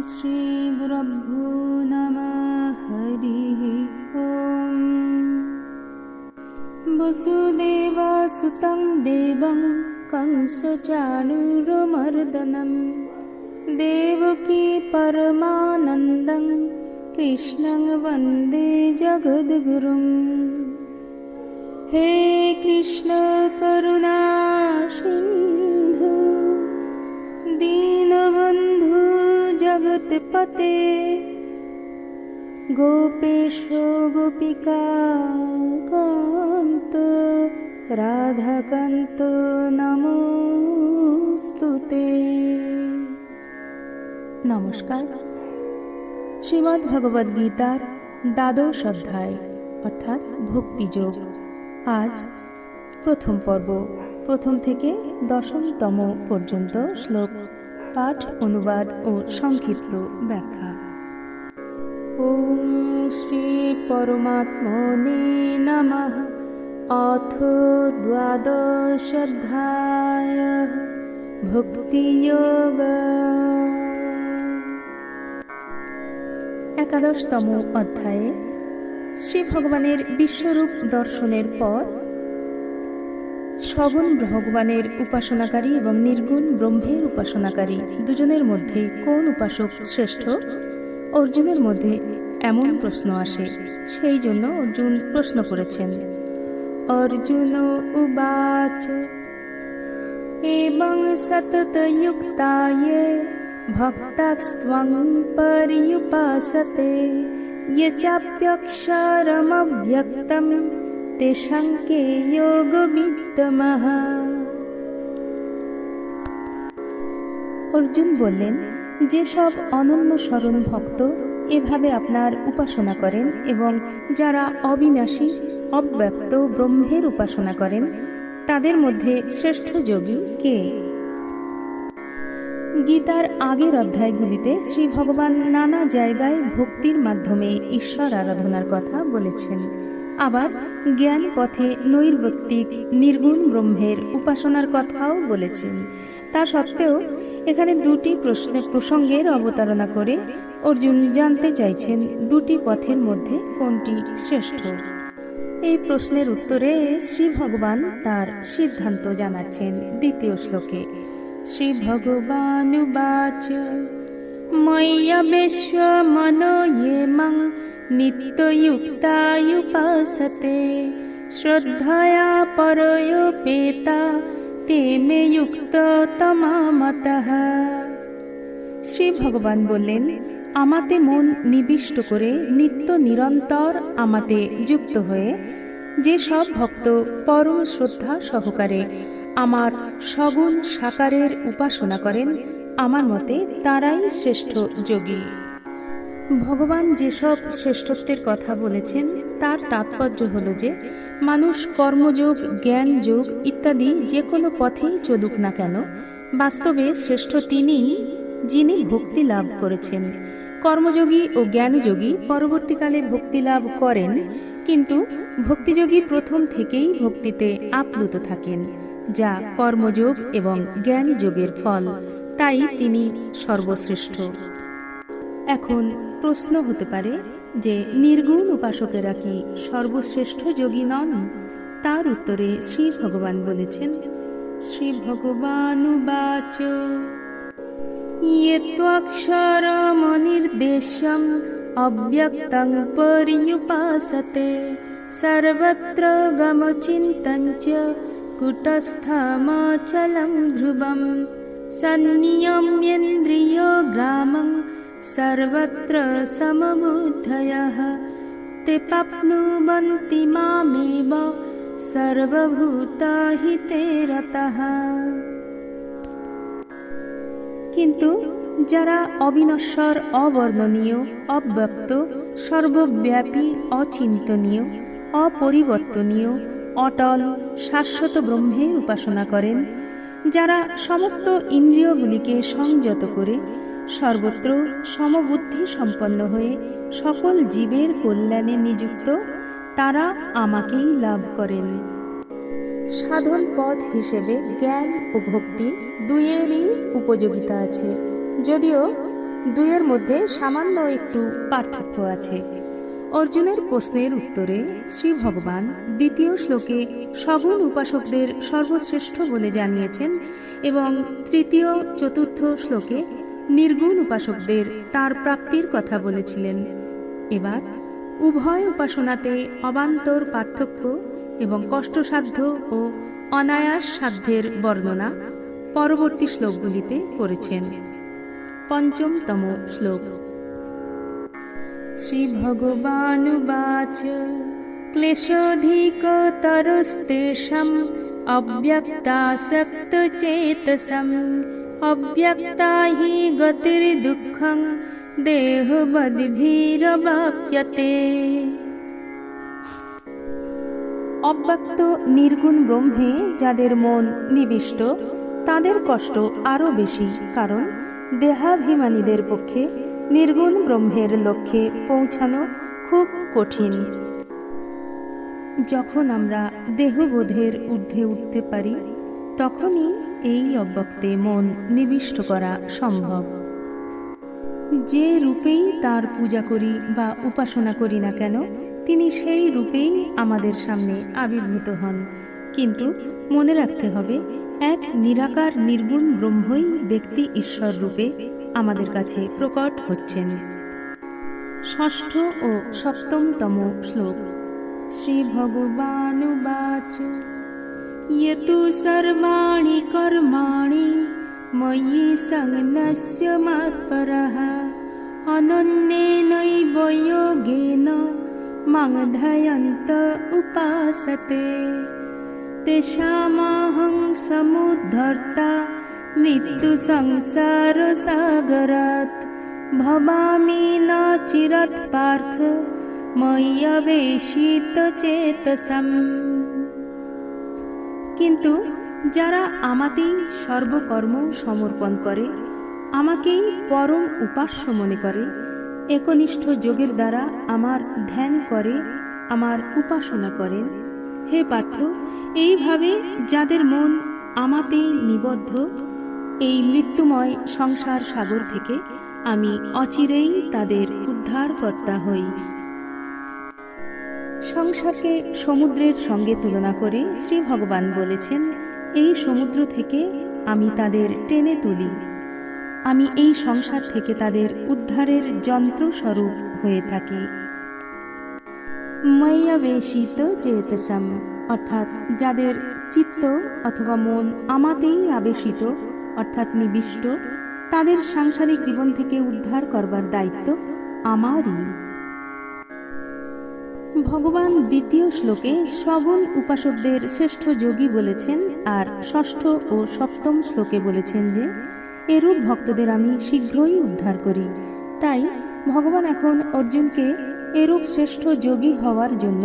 श्रीगुरुभ्यो नमः। हरिः ॐ। वसुदेवसुतं देवं कंसचाणूरमर्दनं देवकी परमानन्दं कृष्णं वन्दे जगद्गुरुं। हे कृष्ण करुणा सिन्धु दीनबन्धु जगत्पते गोपेश गोपिका कान्त राधाकान्त नमोस्तुते। नमस्कार। श्रीमद् भगवद गीतार দ্বাদশ অধ্যায় অর্থাৎ ভক্তিযোগ। আজ প্রথম পর্ব, প্রথম থেকে দশমতম পর্যন্ত শ্লোক পাঠ, অনুবাদ ও সংক্ষিপ্ত ব্যাখ্যা। ওম শ্রী পরমাত্মনে নমঃ। অথ দ্বাদশ অধ্যায় ভক্তিযোগ। একাদশতম অধ্যায়ে শ্রী ভগবানের বিশ্বরূপ দর্শনের পর সগুণ ভগবানের উপাসনাকারী এবং নির্গুণ ব্রহ্মের উপাসনাকারী দুজনের মধ্যে কোন উপাসক শ্রেষ্ঠ, অর্জুনের মধ্যে এমন প্রশ্ন আসে। সেই জন্য অর্জুন প্রশ্ন করেছেন। অর্জুন উবাচ এবং সততযুক্তায়ে ভক্তাস্ত্বং পর্যুপাসতে ये चाप्यक्षरमव्यक्तं तेषां के योगवित्तमः। অর্জুন বললেন, যেসব অনন্য শরণ ভক্ত এভাবে আপনার উপাসনা করেন এবং যারা অবিনাশী অব্যক্ত ব্রহ্মের উপাসনা করেন, তাদের মধ্যে শ্রেষ্ঠ যোগী কে? গীতার আগের অধ্যায়গুলিতে শ্রী ভগবান নানা জায়গায় ভক্তির মাধ্যমে ঈশ্বর আরাধনার কথা বলেছেন। আবার জ্ঞান পথে নৈর্ব্যক্তিক নির্গুণ ব্রহ্মের উপাসনার কথাও বলেছেন। তা সত্ত্বেও এখানে দুটি প্রসঙ্গের অবতারণা করে অর্জুন জানতে চাইছেন দুটি পথের মধ্যে কোনটি শ্রেষ্ঠ। এই প্রশ্নের উত্তরে শ্রী ভগবান তার সিদ্ধান্ত জানাচ্ছেন দ্বিতীয় শ্লোকে। শ্রী ভগবানুবাচ ময়্যবেশ্য মনো ये মাং নিত্যযুক্তায়ুপাসতে শ্রদ্ধয়া পরয়োপেতা তে মে যুক্ততমা মতঃ। শ্রী ভগবান বললেন, আমাতে মন নিবিষ্ট করে নিত্য নিরন্তর আমাতে যুক্ত হয়ে যে সব ভক্ত পরম শ্রদ্ধা সহকারে আমার সগুণ সাকারের উপাসনা করেন, আমার মতে তারাই শ্রেষ্ঠ যোগী। ভগবান যেসব শ্রেষ্ঠত্বের কথা বলেছেন তার তাৎপর্য হল যে মানুষ কর্মযোগ, জ্ঞান যোগ ইত্যাদি যে কোনো পথেই চলুক না কেন, বাস্তবে শ্রেষ্ঠ তিনিই যিনি ভক্তি লাভ করেছেন। কর্মযোগী ও জ্ঞানযোগী পরবর্তীকালে ভক্তি লাভ করেন, কিন্তু ভক্তিযোগী প্রথম থেকেই ভক্তিতে আপ্লুত থাকেন, যা কর্মযোগ এবং জ্ঞান যোগের ফল। তাই তিনি সর্বশ্রেষ্ঠ। এখন প্রশ্ন হতে পারে যে নির্গুণ উপাসকেরা কি সর্বশ্রেষ্ঠ যোগী নন? তার উত্তরে শ্রী ভগবান বলেছেন। শ্রী ভগবানুবাচ ये त्वक्षरमनिर्देश्यं अव्यक्तं पर्युपासते सर्वत्र गमचिन्तं च कुटस्थमचलं ध्रुवं सन्नियम्येन्द्रियग्रामं सर्वत्र समबुद्धयः ते प्राप्नुवन्ति मामेव सर्वभूतहिते रतः। কিন্তু যারা অবিনশ্বর, অবর্ণনীয়, অব্যক্ত, সর্বব্যাপী, অচিন্তনীয়, অপরিবর্তনীয়, অটল, শাশ্বত ব্রহ্মের উপাসনা করেন, যারা সমস্ত ইন্দ্রিয়গুলিকে সংযত করে সর্বত্র সমবুদ্ধি সম্পন্ন হয়ে সকল জীবের কল্যাণে নিযুক্ত, তারা আমাকেই লাভ করেন। সাধন পথ হিসেবে জ্ঞান ও ভক্তি দুইয়েরই উপযোগিতা আছে, যদিও দুইয়ের মধ্যে সামান্য একটু পার্থক্য আছে। অর্জুনের প্রশ্নের উত্তরে শ্রী ভগবান দ্বিতীয় শ্লোকে সগুণ উপাসকদের সর্বশ্রেষ্ঠ বলে জানিয়েছেন এবং তৃতীয় চতুর্থ শ্লোকে নির্গুণ উপাসকদের তার প্রাপ্তির কথা বলেছিলেন। এবার উভয় উপাসনাতে অবান্তর পার্থক্য এবং কষ্টসাধ্য ও অনায়াস সাধ্যের বর্ণনা পরবর্তী শ্লোকগুলিতে করেছেন। পঞ্চমতম শ্লোক। শ্রী ভগবানুবাচ ক্লেশোধিকতরস্তেষাং অব্যক্তাসক্তচেতসাং অব্যক্তা হি গতির্দুঃখং দেহবদ্ভিরবাপ্যতে। অব্যক্ত নির্গুণ ব্রহ্মে যাদের মন নিবিষ্ট তাদের কষ্ট আরও বেশি, কারণ দেহাভিমানীদের পক্ষে নির্গুণ ব্রহ্মের লক্ষ্যে পৌঁছানো খুব কঠিন। যখন আমরা দেহবোধের ঊর্ধ্বে উঠতে পারি তখনই এই অব্যক্তে মন নিবিষ্ট করা সম্ভব। যে রূপেই তার পূজা করি বা উপাসনা করি না কেন, তিনি সেই রূপেই আমাদের সামনে আবির্ভূত হন। কিন্তু মনে রাখতে হবে, এক নিরাকার নির্গুণ ব্রহ্মই ব্যক্তি ঈশ্বর রূপে আমাদের কাছে প্রকট হচ্ছেন। ষষ্ঠ ও সপ্তমতম শ্লোক। শ্রী ভগবানুবাচ ইয়তু সর্বাণি কর্মাণি ময়ি সংন্যস্য মৎপরঃ অনন্যেনৈব যোগেন মাং ধ্যায়ন্ত উপাসতে তেষামহং সমুদ্ধর্তা মৃত্যু সংসার সাগরাৎ ভবামি ন চিরাৎ পার্থ ময়্যবেশিত চেতসাম। কিন্তু যারা আমাতেই সর্বকর্ম সমর্পণ করে, আমাকেই পরম উপাস্য মনে করে, একনিষ্ঠ যোগের দ্বারা আমার ধ্যান করে, আমার উপাসনা করেন, হে পার্থ, এইভাবে যাদের মন আমাতেই নিবদ্ধ, এই মৃত্যুময় সংসার সাগর থেকে আমি অচিরেই তাদের উদ্ধারকর্তা হই। সংসারকে সমুদ্রের সঙ্গে তুলনা করে শ্রী ভগবান বলেছেন, এই সমুদ্র থেকে আমি তাদের টেনে তুলি। আমি এই সংসার থেকে তাদের উদ্ধারের যন্ত্রস্বরূপ হয়ে থাকি। ময়্যবেশিত চেতসাম, অর্থাৎ যাদের চিত্ত অথবা মন আমাতেই আবেশিত অর্থাৎ নিবিষ্ট, তাদের সাংসারিক জীবন থেকে উদ্ধার করবার দায়িত্ব আমারই। ভগবান দ্বিতীয় শ্লোকে সগুণ উপাসকদের শ্রেষ্ঠ যোগী বলেছেন, আর ষষ্ঠ ও সপ্তম শ্লোকে বলেছেন যে এরূপ ভক্তদের আমি শীঘ্রই উদ্ধার করি। তাই ভগবান এখন অর্জুনকে এরূপ শ্রেষ্ঠ যোগী হওয়ার জন্য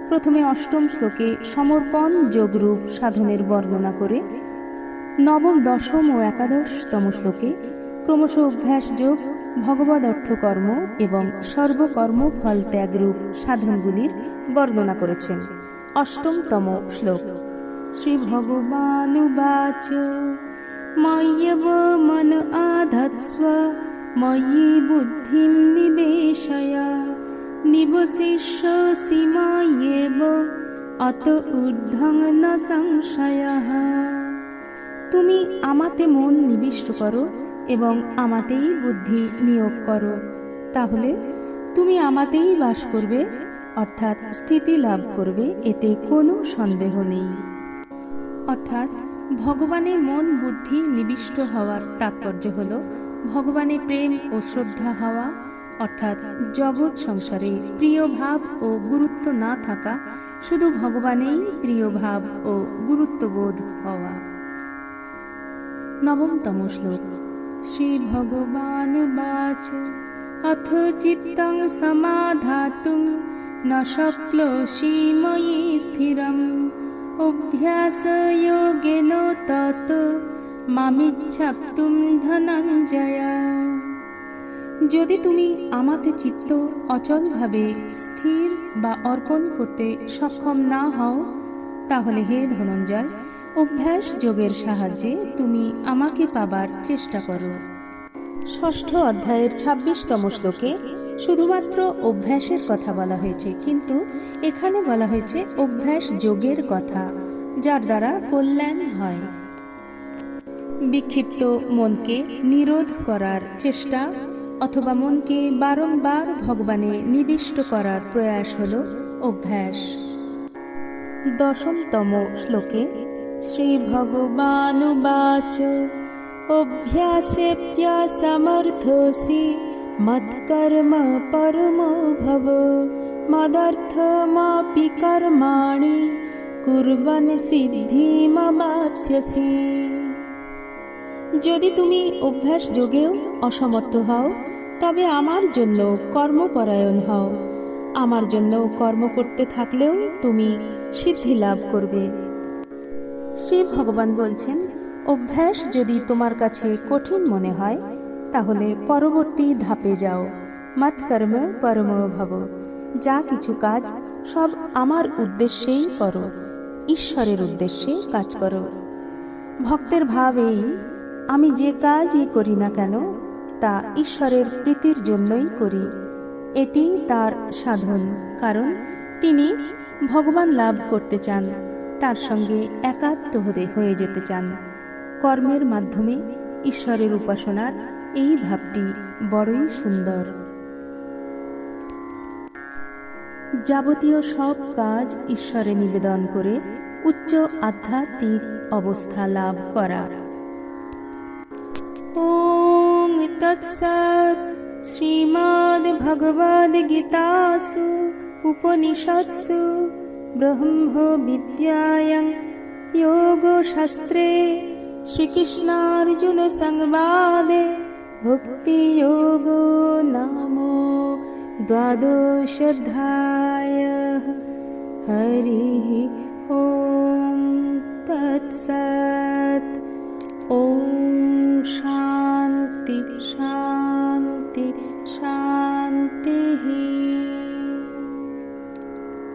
প্রথমে অষ্টম শ্লোকে সমর্পণ যোগরূপ সাধনের বর্ণনা করে, নবম, দশম ও একাদশতম শ্লোকে ক্রমশ অভ্যাস যোগ, ভগবদ অর্থকর্ম এবং সর্বকর্ম ফল ত্যাগরূপ সাধনগুলির বর্ণনা করেছেন। অষ্টমতম শ্লোক। শ্রী ভগবানুবাচ ময়্যব মন আধৎস্ব ময়ি বুদ্ধিম নিবেশয় নিবশিষ্যসি ময়্যেব অত ঊর্ধ্বং ন সংশয়ঃ। তুমি আমাতে মন নিবিষ্ট করো এবং আমাতেই বুদ্ধি নিয়োগ করো, তাহলে তুমি আমাতেই বাস করবে, অর্থাৎ স্থিতি লাভ করবে, এতে কোনো সন্দেহ নেই। অর্থাৎ ভগবানে মন বুদ্ধি নিবিষ্ট হওয়ার তাৎপর্য হল ভগবানে প্রেম ও শ্রদ্ধা হওয়া, অর্থাৎ জগৎ সংসারে প্রিয় ভাব ও গুরুত্ব না থাকা, শুধু ভগবানেই প্রিয় ভাব ও গুরুত্ববোধ হওয়া। নবমতম শ্লোক। শ্রী ভগবানুবাচ অথ চিত্তং সমাধাতুং ন শক্নোষি ময়ি স্থিরং অভ্যাসযোগেন তত মামিচ্ছাপ্তুম ধনঞ্জয়। যদি তুমি আমাতে চিত্ত অচলভাবে স্থির বা অর্পণ করতে সক্ষম না হও, তাহলে হে ধনঞ্জয়, অভ্যাস যোগের সাহায্যে তুমি আমাকে পাবার চেষ্টা করো। ষষ্ঠ অধ্যায়ের ২৬তম শ্লোকে শুধুমাত্র অভ্যাসের কথা বলা হয়েছে, কিন্তু এখানে বলা হয়েছে অভ্যাস যোগের কথা, যার দ্বারা কল্যাণ হয়। বিক্ষিপ্ত মনকে নিরোধ করার চেষ্টা অথবা মনকে বারংবার ভগবানে নিবিষ্ট করার প্রয়াস হল অভ্যাস। দশমতম শ্লোকে শ্রী ভগবানুবাচ অভ্যাসেপ্যসমর্থোসি মৎকর্ম পরমো ভব মদর্থমপি কর্মাণি কুর্বন সিদ্ধিমবাপ্স্যসি। যদি তুমি অভ্যাস যোগেও অসমর্থ হও, তবে আমার জন্য কর্মপরায়ণ হও। আমার জন্য কর্ম করতে থাকলেও তুমি সিদ্ধি লাভ করবে। শ্রী ভগবান বলছেন, অভ্যাস যদি তোমার কাছে কঠিন মনে হয়, তাহলে পরবর্তী ধাপে যাও। মৎকর্ম পরমো ভব, যা কিছু কাজ সব আমার উদ্দেশ্যেই করো, ঈশ্বরের উদ্দেশ্যে কাজ করো। ভক্তের ভাব এই, আমি যে কাজই করি না কেন তা ঈশ্বরের প্রীতির জন্যই করি। এটি তার সাধন, কারণ তিনি ভগবান লাভ করতে চান, তার সঙ্গে একাত্ম হয়ে যেতে চান। কর্মের মাধ্যমে ঈশ্বরের উপাসনার এই ভাবটি বড়ই সুন্দর। যাবতীয় সব কাজ ঈশ্বরে নিবেদন করে উচ্চ আধ্যাত্মিক অবস্থা লাভ করা। ওম তৎসৎ। শ্রীমদ্ভগবদ্গীতাসু উপনিষৎসু ব্রহ্ম বিদ্যায়াং যোগশাস্ত্রে শ্রীকৃষ্ণার্জুন সংবাদে ভক্তিযোগো নাম দ্বাদশোऽধ্যায়ঃ। হরিঃ ওম তৎসৎ। ওম শান্তি শান্তি শান্তিঃ।